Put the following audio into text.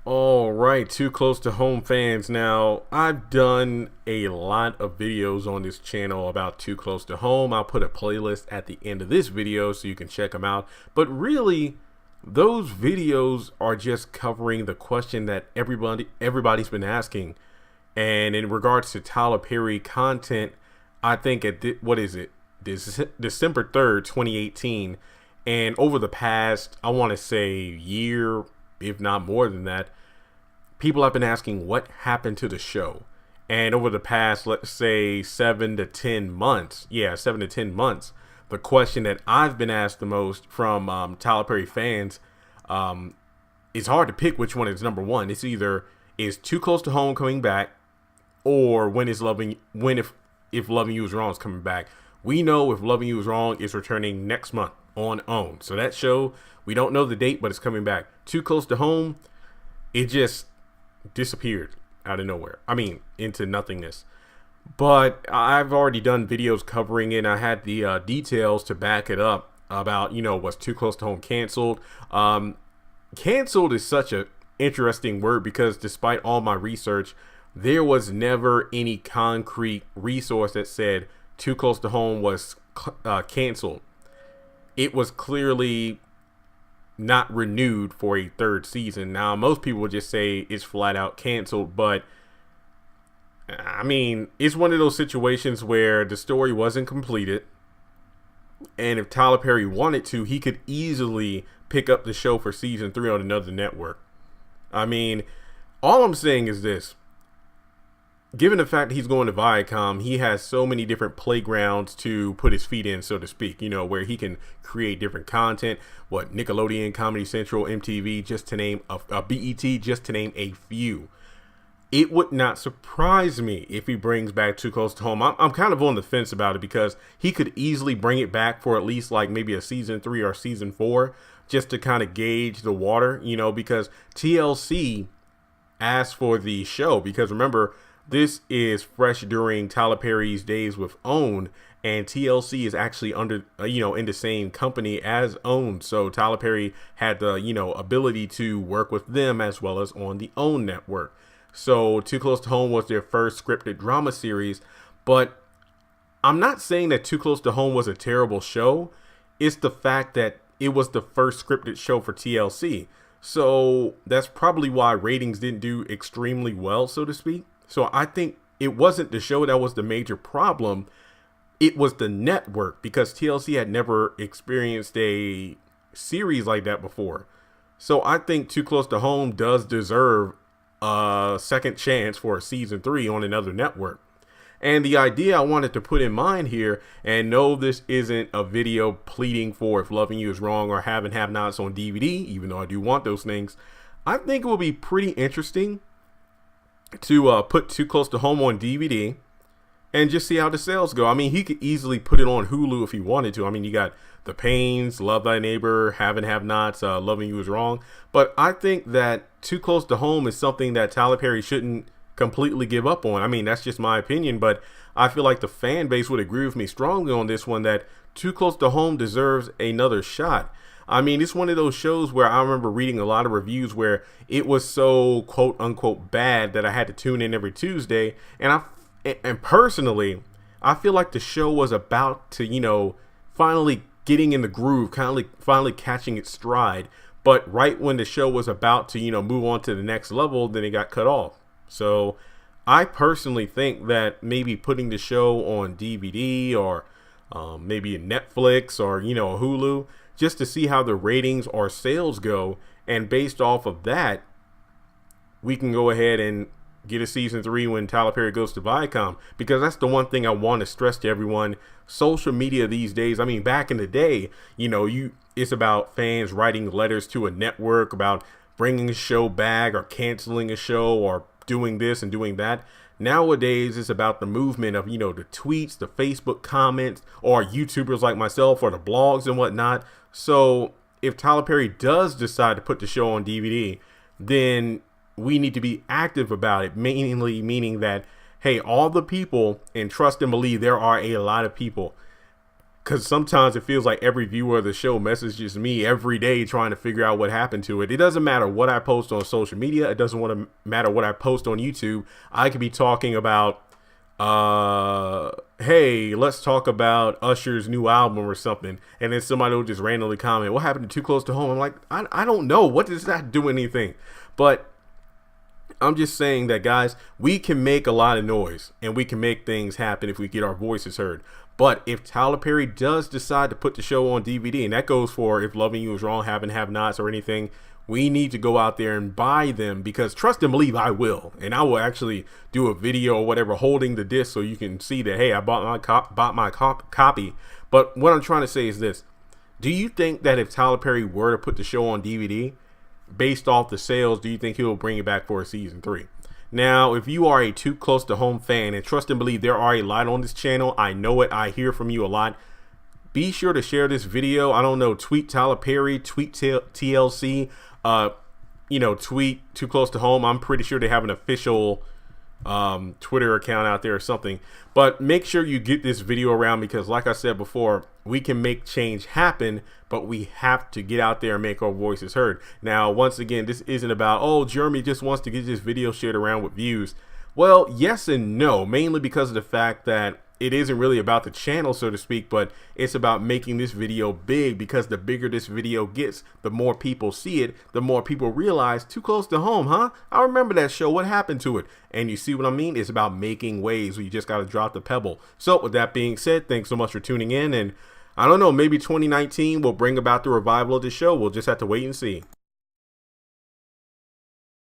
All right, too close to home fans. Now, I've done a lot of videos on this channel about too close to home. I'll put a playlist at the end of this video so you can check them out. But really, those videos are just covering the question that everybody's been asking. And in regards to Tyler Perry content, I think what is it? December 3rd, 2018. And over the past, I want to say year, if not more than that, people have been asking what happened to the show. And over the past, let's say 7 to 10 months, the question that I've been asked the most from Tyler Perry fans, it's hard to pick which one is number one. It's either is Too Close to Home coming back, or if Loving You Is Wrong is coming back. We know if Loving You Is Wrong is returning next month on OWN. So that show, we don't know the date, but it's coming back. Too Close to Home, it just disappeared out of nowhere. I mean, into nothingness. But I've already done videos covering it. I had the details to back it up about, was Too Close to Home canceled. Canceled is such an interesting word because despite all my research, there was never any concrete resource that said Too Close to Home was canceled. It was clearly not renewed for a third season. Now, most people would just say it's flat out canceled, but I mean, it's one of those situations where the story wasn't completed. And if Tyler Perry wanted to, he could easily pick up the show for season 3 on another network. I mean, all I'm saying is this. Given the fact that he's going to Viacom, he has so many different playgrounds to put his feet in, so to speak, where he can create different content. What, Nickelodeon, Comedy Central, MTV, just to name a BET, just to name a few. It would not surprise me if he brings back Too Close to Home. I'm kind of on the fence about it because he could easily bring it back for at least like maybe a season 3 or season 4 just to kind of gauge the water, because TLC asked for the show because remember, this is fresh during Tyler Perry's days with OWN, and TLC is actually under, in the same company as OWN. So Tyler Perry had the, ability to work with them as well as on the OWN network. So Too Close to Home was their first scripted drama series, but I'm not saying that Too Close to Home was a terrible show. It's the fact that it was the first scripted show for TLC. So that's probably why ratings didn't do extremely well, so to speak. So I think it wasn't the show that was the major problem. It was the network because TLC had never experienced a series like that before. So I think Too Close to Home does deserve a second chance for a season 3 on another network. And the idea I wanted to put in mind here, and no, this isn't a video pleading for if Loving You Is Wrong or Have Nots on DVD, even though I do want those things. I think it will be pretty interesting to put Too Close to Home on DVD and just see how the sales go. I mean, he could easily put it on Hulu if he wanted to. I mean, you got The Pains, Love Thy Neighbor, Have Nots, Loving You Is Wrong. But I think that Too Close to Home is something that Tyler Perry shouldn't completely give up on. I mean, that's just my opinion, but I feel like the fan base would agree with me strongly on this one that Too Close to Home deserves another shot. I mean, it's one of those shows where I remember reading a lot of reviews where it was so quote unquote bad that I had to tune in every Tuesday. And personally, I feel like the show was about to, finally getting in the groove, finally catching its stride. But right when the show was about to, move on to the next level, then it got cut off. So I personally think that maybe putting the show on DVD or maybe a Netflix or, Hulu, just to see how the ratings or sales go. And based off of that, we can go ahead and get a season 3 when Tyler Perry goes to Viacom. Because that's the one thing I want to stress to everyone. Social media these days, I mean, back in the day, it's about fans writing letters to a network about bringing a show back or canceling a show or doing this and doing that. Nowadays, it's about the movement of, the tweets, the Facebook comments, or YouTubers like myself, or the blogs and whatnot. So if Tyler Perry does decide to put the show on DVD, then we need to be active about it, mainly meaning that, hey, all the people, and trust and believe there are a lot of people, because sometimes it feels like every viewer of the show messages me every day trying to figure out what happened to it. It doesn't matter what I post on social media. It doesn't want to matter what I post on YouTube. I could be talking about, hey, let's talk about Usher's new album or something, and then somebody will just randomly comment, what happened to Too Close to Home? I'm like, I don't know. What does that do anything? But I'm just saying that, guys, we can make a lot of noise and we can make things happen if we get our voices heard. But if Tyler Perry does decide to put the show on DVD, and that goes for If Loving You Is Wrong, Have and Have Nots, or anything, we need to go out there and buy them, because trust and believe, I will. And I will actually do a video or whatever holding the disc so you can see that, hey, I bought my copy. But what I'm trying to say is this. Do you think that if Tyler Perry were to put the show on DVD, based off the sales, do you think he'll bring it back for a season 3? Now, if you are a Too Close to Home fan, and trust and believe, there are a lot on this channel, I know it, I hear from you a lot, be sure to share this video. I don't know, tweet Tyler Perry, tweet TLC, tweet Too Close to Home. I'm pretty sure they have an official Twitter account out there or something. But make sure you get this video around, because like I said before, we can make change happen, but we have to get out there and make our voices heard. Now, once again, this isn't about, oh, Jeremy just wants to get this video shared around with views. Well, yes and no, mainly because of the fact that it isn't really about the channel, so to speak, but it's about making this video big, because the bigger this video gets, the more people see it, the more people realize, Too Close to Home, huh? I remember that show. What happened to it? And you see what I mean? It's about making waves where you just got to drop the pebble. So with that being said, thanks so much for tuning in. And I don't know, maybe 2019 will bring about the revival of the show. We'll just have to wait and see.